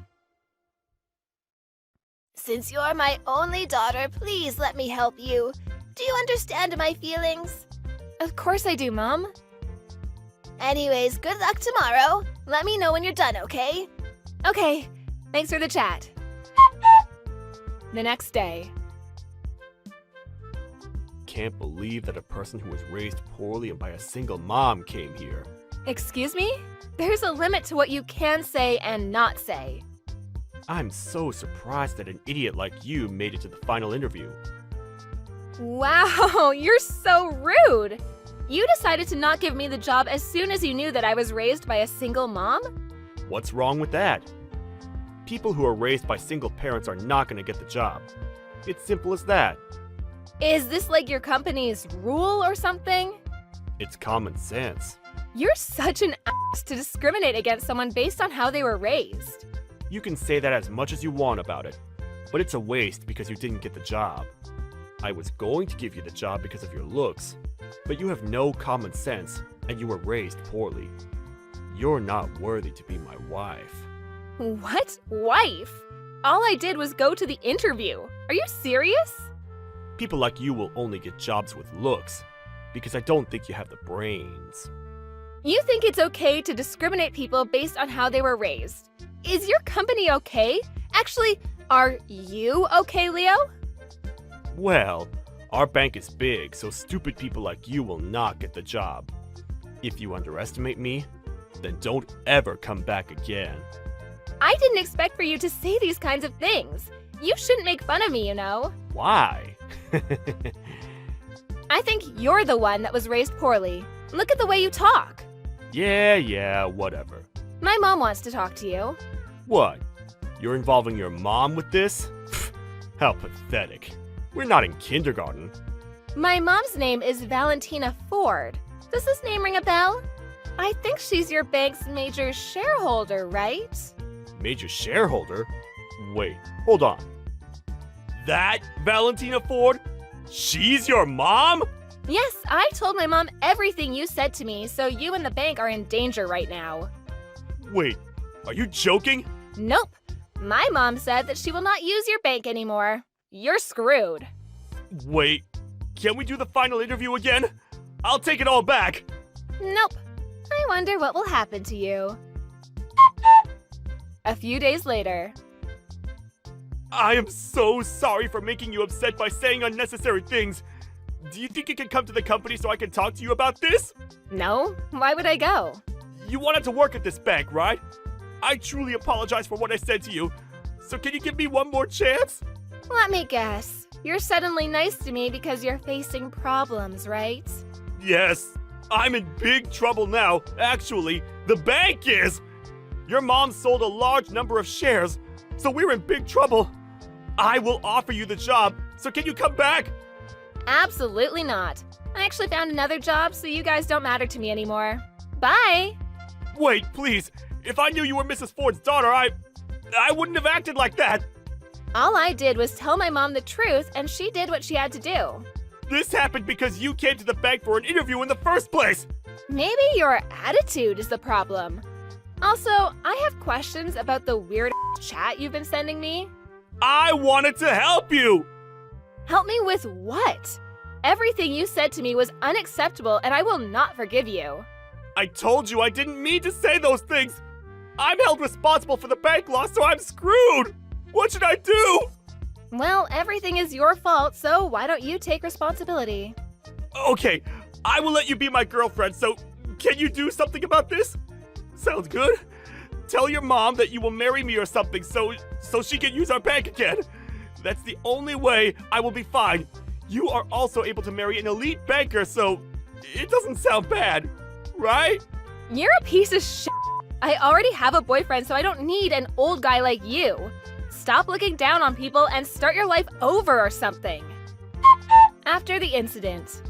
Since you're my only daughter, please let me help you. Do you understand my feelings? Of course I do, Mom. Anyways, good luck tomorrow. Let me know when you're done, okay? Okay, thanks for the chat. The next day. Can't believe that a person who was raised poorly and by a single mom came here. Excuse me? There's a limit to what you can say and not say. I'm so surprised that an idiot like you made it to the final interview. Wow, you're so rude! You decided to not give me the job as soon as you knew that I was raised by a single mom? What's wrong with that? People who are raised by single parents are not going to get the job. It's simple as that. Is this like your company's rule or something? It's common sense. You're such an ass to discriminate against someone based on how they were raised. You can say that as much as you want about it, but it's a waste because you didn't get the job. I was going to give you the job because of your looks, but you have no common sense and you were raised poorly. You're not worthy to be my wife. What? Wife? All I did was go to the interview. Are you serious? People like you will only get jobs with looks, because I don't think you have the brains. You think it's okay to discriminate people based on how they were raised? Is your company okay? Actually, are you okay, Leo? Well, our bank is big, so stupid people like you will not get the job. If you underestimate me, then don't ever come back again. I didn't expect for you to say these kinds of things. You shouldn't make fun of me, you know. Why? I think you're the one that was raised poorly. Look at the way you talk. Yeah, whatever. My mom wants to talk to you. What? You're involving your mom with this? How pathetic. We're not in kindergarten. My mom's name is Valentina Ford. Does this name ring a bell? I think she's your bank's major shareholder, right? Major shareholder? Wait, hold on. That Valentina Ford? She's your mom? Yes, I told my mom everything you said to me, so you and the bank are in danger right now. Wait, are you joking? Nope. My mom said that she will not use your bank anymore. You're screwed. Wait, Can we do the final interview again? I'll take it all back. Nope. I wonder what will happen to you. A few days later. I am so sorry for making you upset by saying unnecessary things. Do you think you can come to the company so I can talk to you about this? No? Why would I go? You wanted to work at this bank, right? I truly apologize for what I said to you. So can you give me one more chance? Let me guess. You're suddenly nice to me because you're facing problems, right? Yes, I'm in big trouble now. Actually, the bank is. Your mom sold a large number of shares, so we're in big trouble. I will offer you the job, so can you come back? Absolutely not. I actually found another job, so you guys don't matter to me anymore. Bye! Wait, please. If I knew you were Mrs. Ford's daughter, I wouldn't have acted like that. All I did was tell my mom the truth, and she did what she had to do. This happened because you came to the bank for an interview in the first place. Maybe your attitude is the problem. Also, I have questions about the weird chat you've been sending me. I wanted to help you. Help me with what? Everything you said to me was unacceptable, and I will not forgive you. I told you I didn't mean to say those things. I'm held responsible for the bank loss, so I'm screwed. What should I do? Well, everything is your fault, so why don't you take responsibility? Okay, I will let you be my girlfriend, so can you do something about this? Sounds good. Tell your mom that you will marry me or something so she can use our bank again. That's the only way I will be fine. You are also able to marry an elite banker, so it doesn't sound bad, right? You're a piece of shit. I already have a boyfriend, so I don't need an old guy like you. Stop looking down on people and start your life over or something. After the incident,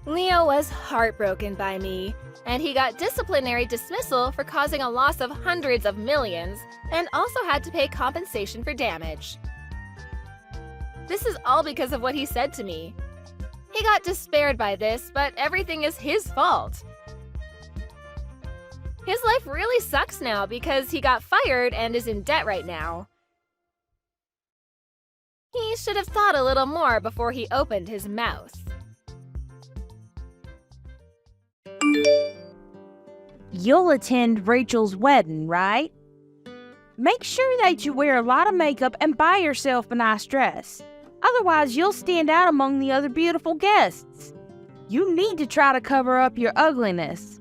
Leo was heartbroken by me, and he got disciplinary dismissal for causing a loss of hundreds of millions, and also had to pay compensation for damage. This is all because of what he said to me. He got despaired by this, but everything is his fault. His life really sucks now because he got fired and is in debt right now. He should have thought a little more before he opened his mouth. You'll attend Rachel's wedding, right? Make sure that you wear a lot of makeup and buy yourself a nice dress. Otherwise, you'll stand out among the other beautiful guests. You need to try to cover up your ugliness.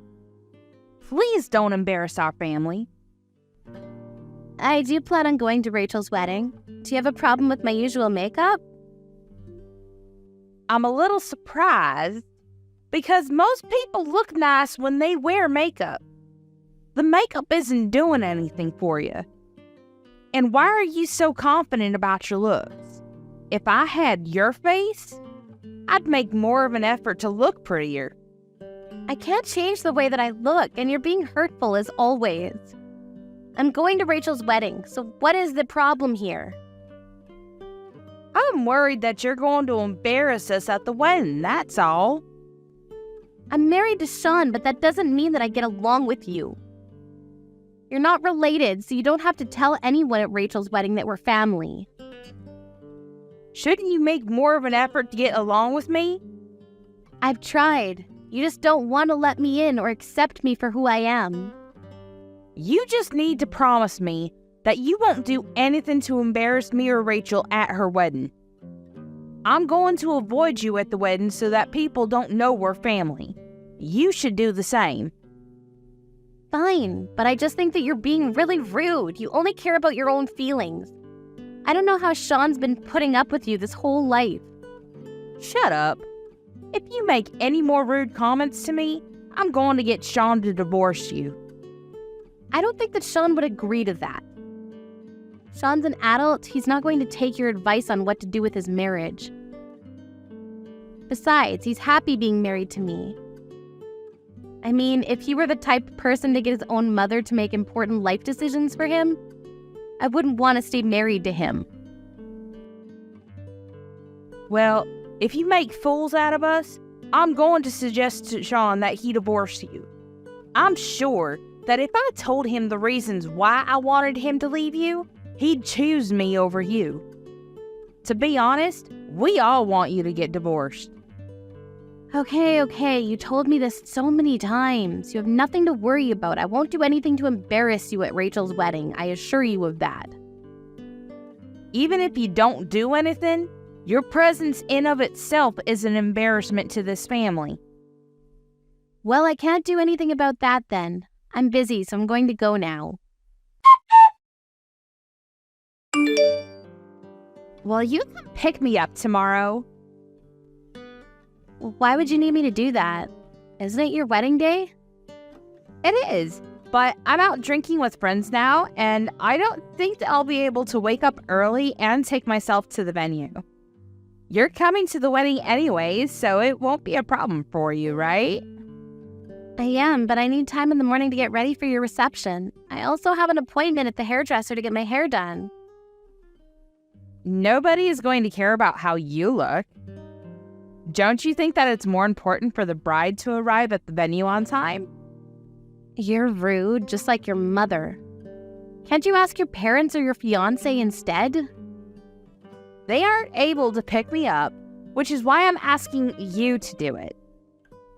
Please don't embarrass our family. I do plan on going to Rachel's wedding. Do you have a problem with my usual makeup? I'm a little surprised because most people look nice when they wear makeup. The makeup isn't doing anything for you. And why are you so confident about your looks? If I had your face, I'd make more of an effort to look prettier. I can't change the way that I look, and you're being hurtful as always. I'm going to Rachel's wedding, so what is the problem here? I'm worried that you're going to embarrass us at the wedding, that's all. I'm married to Sean, but that doesn't mean that I get along with you. You're not related, so you don't have to tell anyone at Rachel's wedding that we're family. Shouldn't you make more of an effort to get along with me? I've tried. You just don't want to let me in or accept me for who I am. You just need to promise me that you won't do anything to embarrass me or Rachel at her wedding. I'm going to avoid you at the wedding so that people don't know we're family. You should do the same. Fine, but I just think that you're being really rude. You only care about your own feelings. I don't know how Sean's been putting up with you this whole life. Shut up. If you make any more rude comments to me, I'm going to get Sean to divorce you. I don't think that Sean would agree to that. Sean's an adult. He's not going to take your advice on what to do with his marriage. Besides, he's happy being married to me. I mean, if he were the type of person to get his own mother to make important life decisions for him, I wouldn't want to stay married to him. Well, if you make fools out of us, I'm going to suggest to Sean that he divorce you. I'm sure that if I told him the reasons why I wanted him to leave you, he'd choose me over you. To be honest, we all want you to get divorced. Okay, you told me this so many times. You have nothing to worry about. I won't do anything to embarrass you at Rachel's wedding. I assure you of that. Even if you don't do anything, your presence in of itself is an embarrassment to this family. Well, I can't do anything about that then. I'm busy, so I'm going to go now. Well, you can pick me up tomorrow. Why would you need me to do that? Isn't it your wedding day? It is, but I'm out drinking with friends now, and I don't think that I'll be able to wake up early and take myself to the venue. You're coming to the wedding anyways, so it won't be a problem for you, right? I am, but I need time in the morning to get ready for your reception. I also have an appointment at the hairdresser to get my hair done. Nobody is going to care about how you look. Don't you think that it's more important for the bride to arrive at the venue on time? You're rude, just like your mother. Can't you ask your parents or your fiance instead? They aren't able to pick me up, which is why I'm asking you to do it.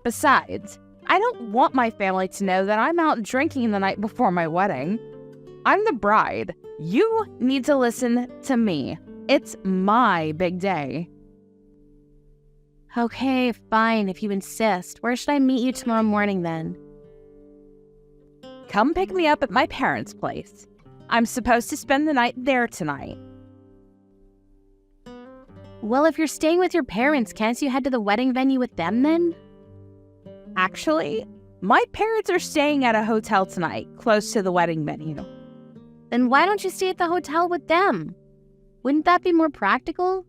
Besides, I don't want my family to know that I'm out drinking the night before my wedding. I'm the bride. You need to listen to me. It's my big day. Okay, fine, if you insist. Where should I meet you tomorrow morning then? Come pick me up at my parents' place. I'm supposed to spend the night there tonight. Well, if you're staying with your parents, can't you head to the wedding venue with them then? Actually, my parents are staying at a hotel tonight, close to the wedding venue. Then why don't you stay at the hotel with them? Wouldn't that be more practical?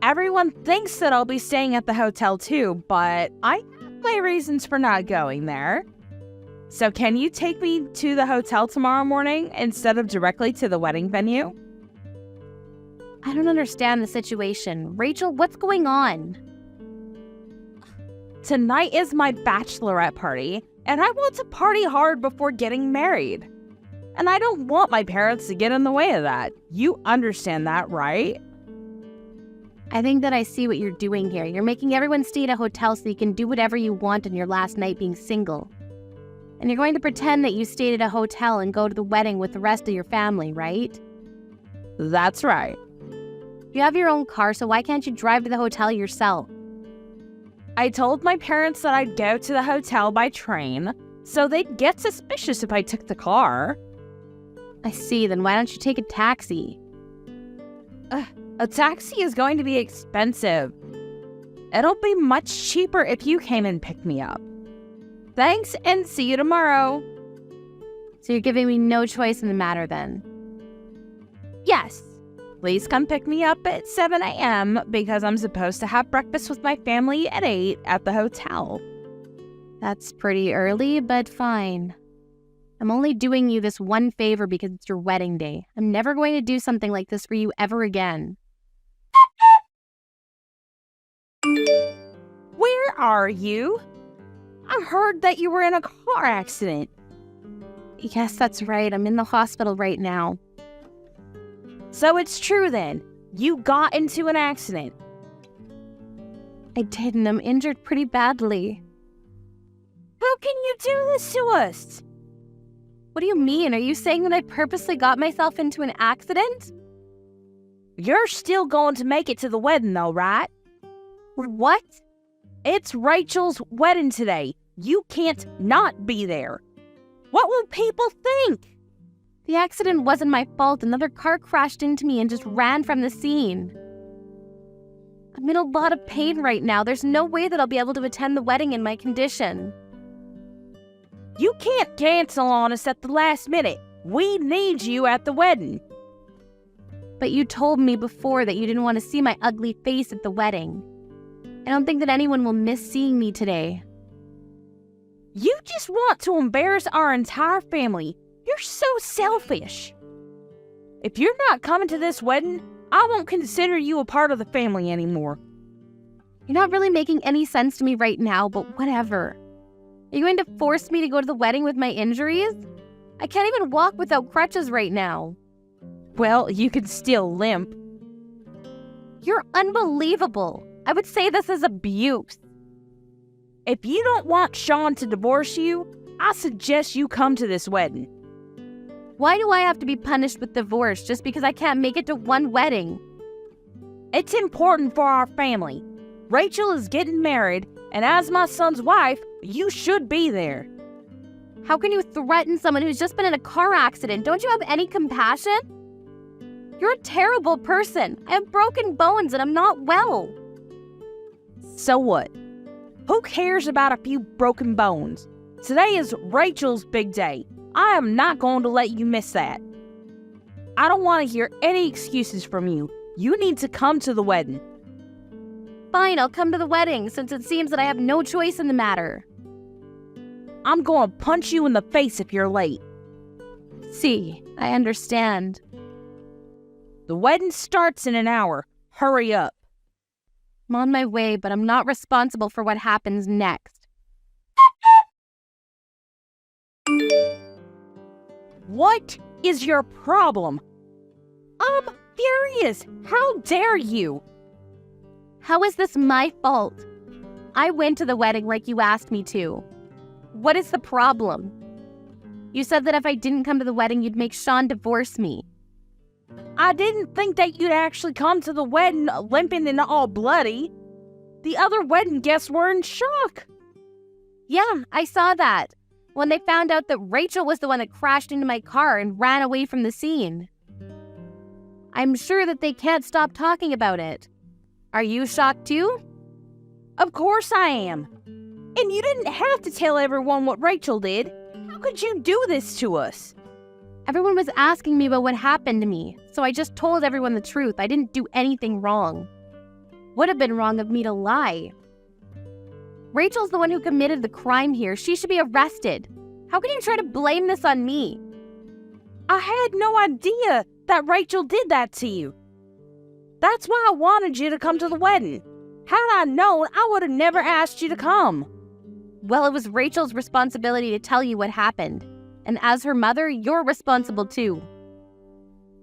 Everyone thinks that I'll be staying at the hotel too, but I have my reasons for not going there. So can you take me to the hotel tomorrow morning instead of directly to the wedding venue? I don't understand the situation. Rachel, what's going on? Tonight is my bachelorette party, and I want to party hard before getting married. And I don't want my parents to get in the way of that. You understand that, right? I think that I see what you're doing here. You're making everyone stay at a hotel so you can do whatever you want on your last night being single. And you're going to pretend that you stayed at a hotel and go to the wedding with the rest of your family, right? That's right. You have your own car, so why can't you drive to the hotel yourself? I told my parents that I'd go to the hotel by train, so they'd get suspicious if I took the car. I see, then why don't you take a taxi? A taxi is going to be expensive. It'll be much cheaper if you came and picked me up. Thanks, and see you tomorrow. So you're giving me no choice in the matter then? Yes. Please come pick me up at 7 a.m. because I'm supposed to have breakfast with my family at 8 at the hotel. That's pretty early, but fine. I'm only doing you this one favor because it's your wedding day. I'm never going to do something like this for you ever again. Where are you? I heard that you were in a car accident. Yes, that's right. I'm in the hospital right now. So it's true then. You got into an accident. I did, and I'm injured pretty badly. How can you do this to us? What do you mean? Are you saying that I purposely got myself into an accident? You're still going to make it to the wedding though, right? What? It's Rachel's wedding today. You can't not be there. What will people think? The accident wasn't my fault. Another car crashed into me and just ran from the scene. I'm in a lot of pain right now. There's no way that I'll be able to attend the wedding in my condition. You can't cancel on us at the last minute. We need you at the wedding. But you told me before that you didn't want to see my ugly face at the wedding. I don't think that anyone will miss seeing me today. You just want to embarrass our entire family. You're so selfish. If you're not coming to this wedding, I won't consider you a part of the family anymore. You're not really making any sense to me right now, but whatever. Are you going to force me to go to the wedding with my injuries? I can't even walk without crutches right now. Well, you can still limp. You're unbelievable. I would say this is abuse. If you don't want Sean to divorce you, I suggest you come to this wedding. Why do I have to be punished with divorce just because I can't make it to one wedding? It's important for our family. Rachel is getting married, and as my son's wife, you should be there. How can you threaten someone who's just been in a car accident? Don't you have any compassion? You're a terrible person. I have broken bones and I'm not well. So what? Who cares about a few broken bones? Today is Rachel's big day. I am not going to let you miss that. I don't want to hear any excuses from you. You need to come to the wedding. Fine, I'll come to the wedding since it seems that I have no choice in the matter. I'm going to punch you in the face if you're late. See, I understand. The wedding starts in an hour. Hurry up. I'm on my way, but I'm not responsible for what happens next. What is your problem? I'm furious. How dare you? How is this my fault? I went to the wedding like you asked me to. What is the problem? You said that if I didn't come to the wedding, you'd make Sean divorce me. I didn't think that you'd actually come to the wedding limping and all bloody. The other wedding guests were in shock. Yeah, I saw that. When they found out that Rachel was the one that crashed into my car and ran away from the scene. I'm sure that they can't stop talking about it. Are you shocked too? Of course I am. And you didn't have to tell everyone what Rachel did. How could you do this to us? Everyone was asking me about what happened to me, so I just told everyone the truth. I didn't do anything wrong. Would have been wrong of me to lie. Rachel's the one who committed the crime here. She should be arrested. How can you try to blame this on me? I had no idea that Rachel did that to you. That's why I wanted you to come to the wedding. Had I known, I would have never asked you to come. Well, it was Rachel's responsibility to tell you what happened. And as her mother, you're responsible too.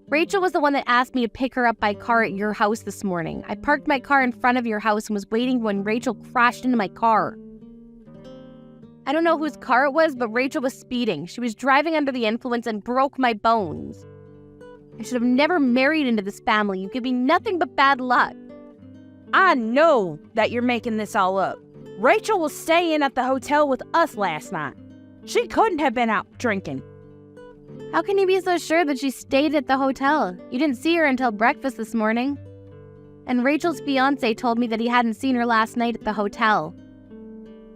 Rachel was the one that asked me to pick her up by car at your house this morning. I parked my car in front of your house and was waiting when Rachel crashed into my car. I don't know whose car it was, but Rachel was speeding. She was driving under the influence and broke my bones. I should have never married into this family. You give me nothing but bad luck. I know that you're making this all up. Rachel was staying at the hotel with us last night. She couldn't have been out drinking. How can you be so sure that she stayed at the hotel? You didn't see her until breakfast this morning. And Rachel's fiance told me that he hadn't seen her last night at the hotel.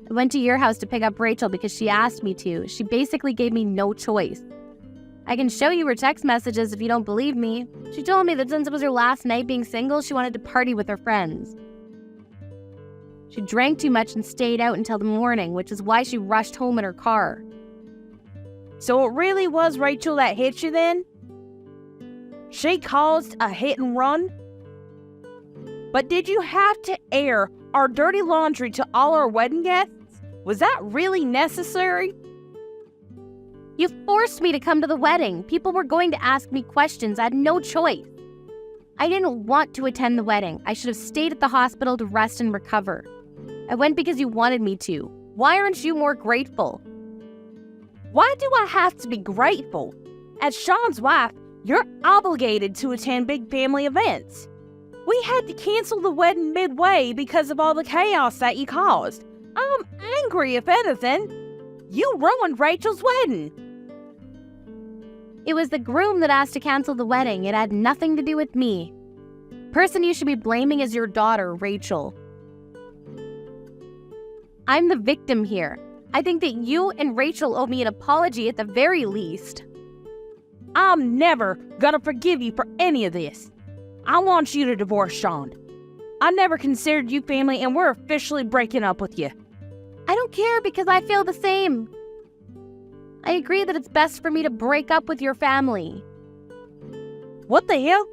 I went to your house to pick up Rachel because she asked me to. She basically gave me no choice. I can show you her text messages if you don't believe me. She told me that since it was her last night being single, she wanted to party with her friends. She drank too much and stayed out until the morning, which is why she rushed home in her car. So it really was Rachel that hit you then? She caused a hit and run? But did you have to air our dirty laundry to all our wedding guests? Was that really necessary? You forced me to come to the wedding. People were going to ask me questions. I had no choice. I didn't want to attend the wedding. I should have stayed at the hospital to rest and recover. I went because you wanted me to. Why aren't you more grateful? Why do I have to be grateful? As Sean's wife, you're obligated to attend big family events. We had to cancel the wedding midway because of all the chaos that you caused. I'm angry, if anything. You ruined Rachel's wedding. It was the groom that asked to cancel the wedding. It had nothing to do with me. Person you should be blaming is your daughter, Rachel. I'm the victim here. I think that you and Rachel owe me an apology at the very least. I'm never gonna forgive you for any of this. I want you to divorce Sean. I never considered you family and we're officially breaking up with you. I don't care because I feel the same. I agree that it's best for me to break up with your family. What the hell?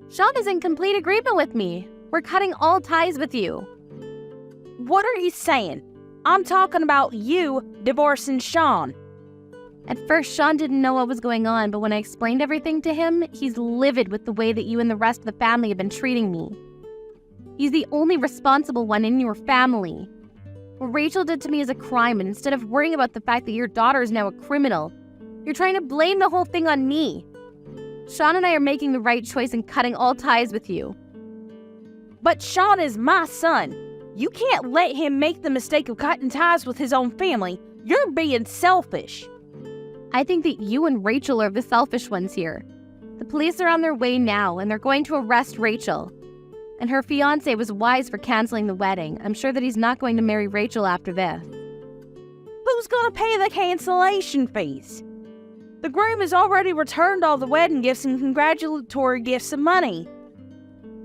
Sean is in complete agreement with me. We're cutting all ties with you. What are you saying? I'm talking about you divorcing Sean. At first, Sean didn't know what was going on, but when I explained everything to him, he's livid with the way that you and the rest of the family have been treating me. He's the only responsible one in your family. What Rachel did to me is a crime, and instead of worrying about the fact that your daughter is now a criminal, you're trying to blame the whole thing on me. Sean and I are making the right choice and cutting all ties with you. But Sean is my son. You can't let him make the mistake of cutting ties with his own family. You're being selfish. I think that you and Rachel are the selfish ones here. The police are on their way now, and they're going to arrest Rachel. And her fiance was wise for canceling the wedding. I'm sure that he's not going to marry Rachel after this. Who's gonna pay the cancellation fees? The groom has already returned all the wedding gifts and congratulatory gifts and money.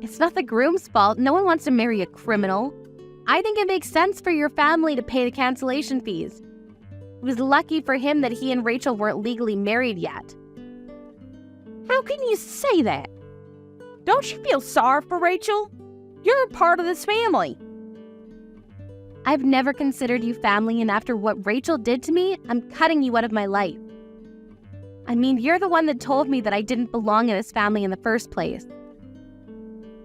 It's not the groom's fault. No one wants to marry a criminal. I think it makes sense for your family to pay the cancellation fees. It was lucky for him that he and Rachel weren't legally married yet. How can you say that? Don't you feel sorry for Rachel? You're a part of this family. I've never considered you family, and after what Rachel did to me, I'm cutting you out of my life. I mean, you're the one that told me that I didn't belong in this family in the first place.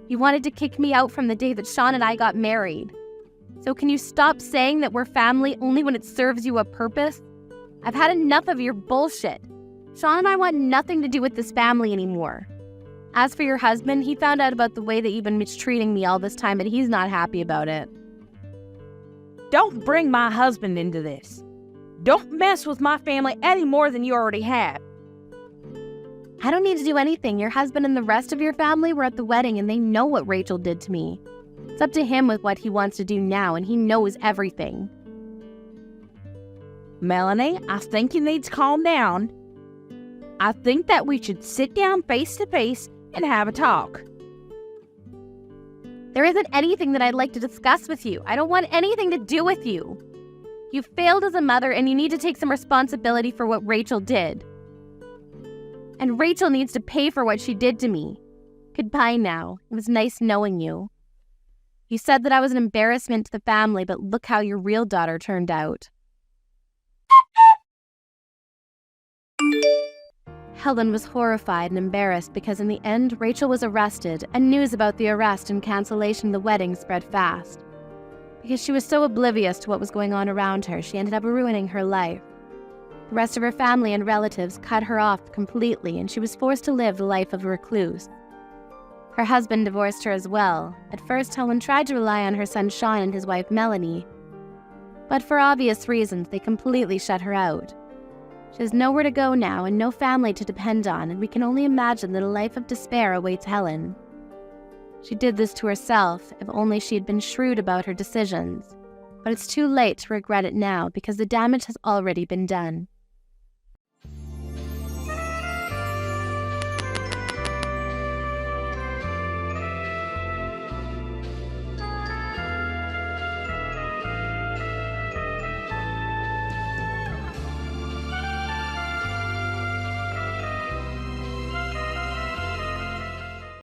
You wanted to kick me out from the day that Sean and I got married. So can you stop saying that we're family only when it serves you a purpose? I've had enough of your bullshit. Sean and I want nothing to do with this family anymore. As for your husband, he found out about the way that you've been mistreating me all this time, and he's not happy about it. Don't bring my husband into this. Don't mess with my family any more than you already have. I don't need to do anything. Your husband and the rest of your family were at the wedding, and they know what Rachel did to me. It's up to him with what he wants to do now, and he knows everything. Melanie, I think you need to calm down. I think that we should sit down face to face and have a talk. There isn't anything that I'd like to discuss with you. I don't want anything to do with you. You failed as a mother, and you need to take some responsibility for what Rachel did. And Rachel needs to pay for what she did to me. Goodbye now. It was nice knowing you. You said that I was an embarrassment to the family, but look how your real daughter turned out. Helen was horrified and embarrassed because in the end, Rachel was arrested, and news about the arrest and cancellation of the wedding spread fast. Because she was so oblivious to what was going on around her, she ended up ruining her life. The rest of her family and relatives cut her off completely, and she was forced to live the life of a recluse. Her husband divorced her as well. At first, Helen tried to rely on her son Sean and his wife Melanie, but for obvious reasons, they completely shut her out. She has nowhere to go now and no family to depend on, and we can only imagine that a life of despair awaits Helen. She did this to herself, if only she had been shrewd about her decisions. But it's too late to regret it now because the damage has already been done.